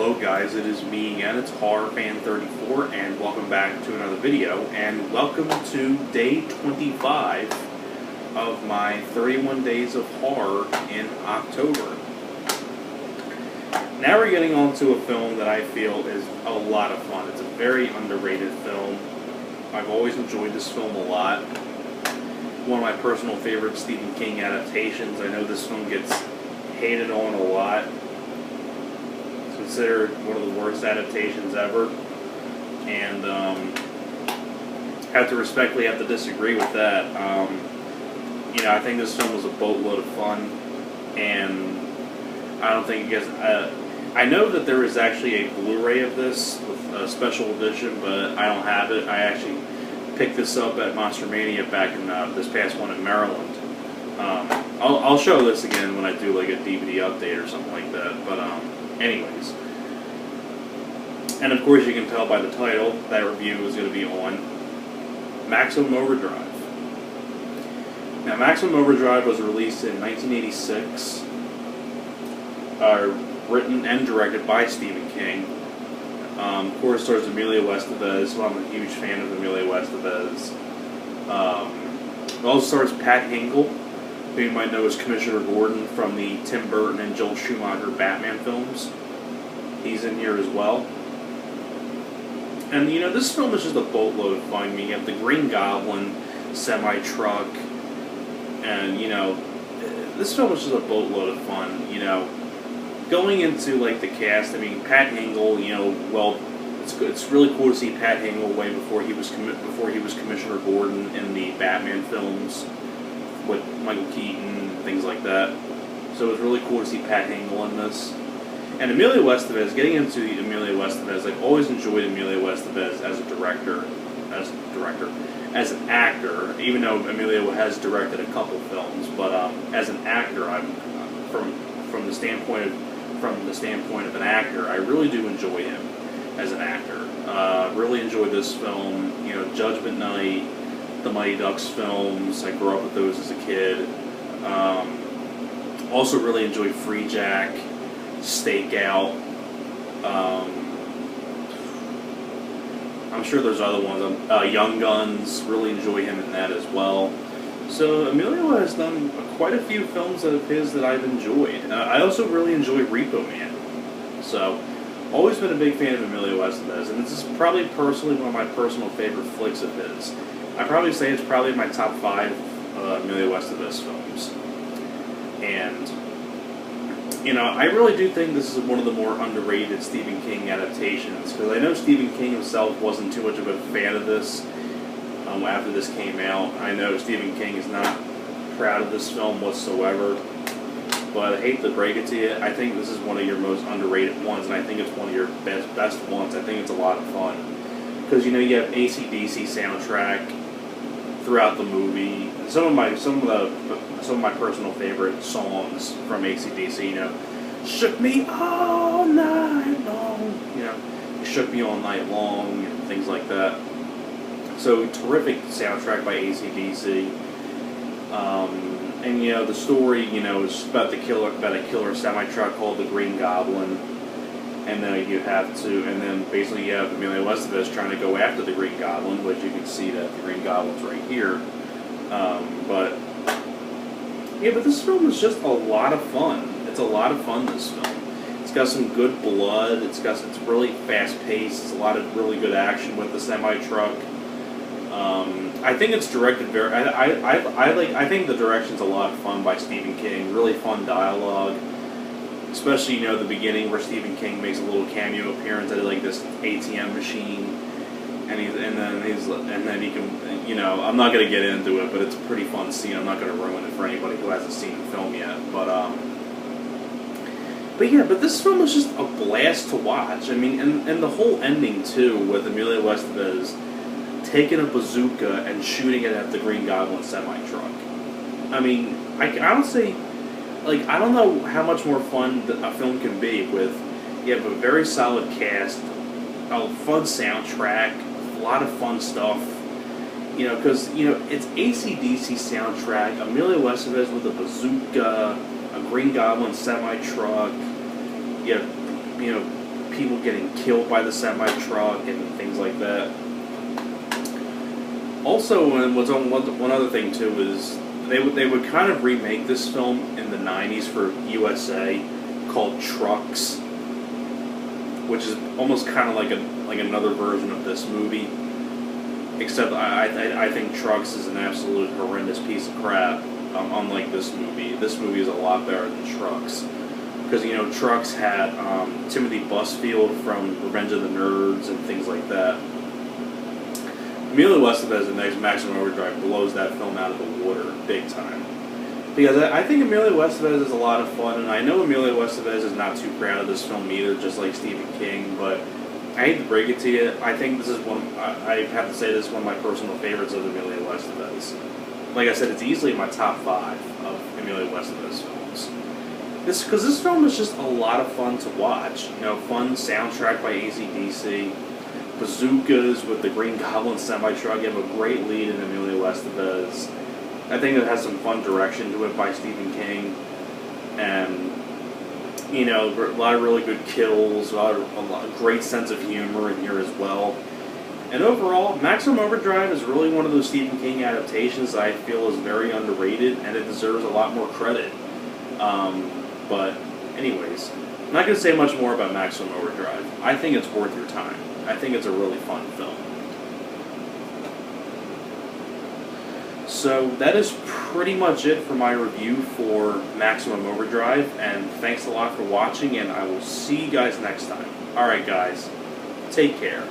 Hello guys, it is me again, it's HorrorFan34, and welcome back to another video, and welcome to day 25 of my 31 Days of Horror in October. Now we're getting on to a film that I feel is a lot of fun. It's a very underrated film. I've always enjoyed this film a lot. One of my personal favorite Stephen King adaptations. I know this film gets hated on a lot. Considered one of the worst adaptations ever, and have to respectfully disagree with that. I think this film was a boatload of fun, and I don't think you guys. I know that there is actually a Blu-ray of this with a special edition, but I don't have it. I actually picked this up at Monster Mania back in this past one in Maryland. I'll show this again when I do like a DVD update or something like that. But anyways. And of course you can tell by the title, that review is going to be on Maximum Overdrive. Now Maximum Overdrive was released in 1986, written and directed by Stephen King. Of course stars Emilio Estevez, so I'm a huge fan of Emilio Estevez. It also stars Pat Hingle, who you might know as Commissioner Gordon from the Tim Burton and Joel Schumacher Batman films. He's in here as well. And, this film is just a boatload of fun. You have the Green Goblin semi-truck, and, this film is just a boatload of fun, Going into, like, the cast, I mean, Pat Hingle, well, it's really cool to see Pat Hingle way before he was Commissioner Gordon in the Batman films with Michael Keaton, things like that. So it was really cool to see Pat Hingle in this. And Emilio Estevez, getting into Emilio Estevez, I've always enjoyed Emilio Estevez as an actor, even though Emilio has directed a couple films, but as an actor, I'm from the standpoint of an actor, I really do enjoy him as an actor. Really enjoyed this film, Judgment Night, the Mighty Ducks films. I grew up with those as a kid. Also really enjoyed Free Jack, Stakeout. I'm sure there's other ones. Young Guns, really enjoy him in that as well. So Emilio has done quite a few films of his that I've enjoyed. I also really enjoy Repo Man. So, always been a big fan of Emilio Estevez, and this is probably personally one of my personal favorite flicks of his. I'd probably say it's probably my top 5 Emilio Estevez films. And I really do think this is one of the more underrated Stephen King adaptations, because I know Stephen King himself wasn't too much of a fan of this after this came out. I know Stephen King is not proud of this film whatsoever, but I hate to break it to you, I think this is one of your most underrated ones, and I think it's one of your best ones. I think it's a lot of fun, because you have AC/DC soundtrack throughout the movie. Some of my personal favorite songs from AC/DC, Shook Me All Night Long, It Shook Me All Night Long, and things like that. So, terrific soundtrack by AC/DC. And, the story, is about a killer semi-truck called the Green Goblin. And then basically you have Emilio Estevez trying to go after the Green Goblin, which you can see that the Green Goblin's right here. But this film is just a lot of fun. It's a lot of fun, this film. It's got some good blood. It's really fast-paced. It's a lot of really good action with the semi-truck. I think it's directed very. I think the direction's a lot of fun by Stephen King. Really fun dialogue, especially the beginning where Stephen King makes a little cameo appearance at like this ATM machine, and then he can I'm not gonna get into it, but it's a pretty fun scene. I'm not gonna ruin it for anybody who hasn't seen the film yet, but this film was just a blast to watch. I mean, and the whole ending too, with Emilio Estevez taking a bazooka and shooting it at the Green Goblin semi-truck. I mean, I don't know how much more fun a film can be with. You have a very solid cast, a fun soundtrack, a lot of fun stuff. Because it's AC/DC soundtrack, Emilio Estevez with a bazooka, a Green Goblin semi-truck. You have people getting killed by the semi-truck and things like that. Also, and one other thing too is they would kind of remake this film in the 90s for USA called Trucks, which is almost kind of like another version of this movie. Except I think Trucks is an absolute horrendous piece of crap. Unlike this movie is a lot better than Trucks, because you know Trucks had Timothy Busfield from Revenge of the Nerds and things like that. Emilio Estevez in Maximum Overdrive blows that film out of the water big time. Because I think Emilio Estevez is a lot of fun, and I know Emilio Estevez is not too proud of this film either, just like Stephen King, but I hate to break it to you, I think this is I have to say this is one of my personal favorites of Emilio Estevez. Like I said, it's easily in my top 5 of Emilio Estevez films. Because this film is just a lot of fun to watch. You know, fun soundtrack by AC/DC, bazookas with the Green Goblin semi-truck. You have a great lead in Emilio Estevez. I think it has some fun direction to it by Stephen King, and you know, a lot of really good kills, a lot of great sense of humor in here as well. And overall, Maximum Overdrive is really one of those Stephen King adaptations that I feel is very underrated, and it deserves a lot more credit. But anyways, I'm not going to say much more about Maximum Overdrive. I think it's worth your time. I think it's a really fun film. So that is pretty much it for my review for Maximum Overdrive, and thanks a lot for watching, and I will see you guys next time. Alright guys, take care.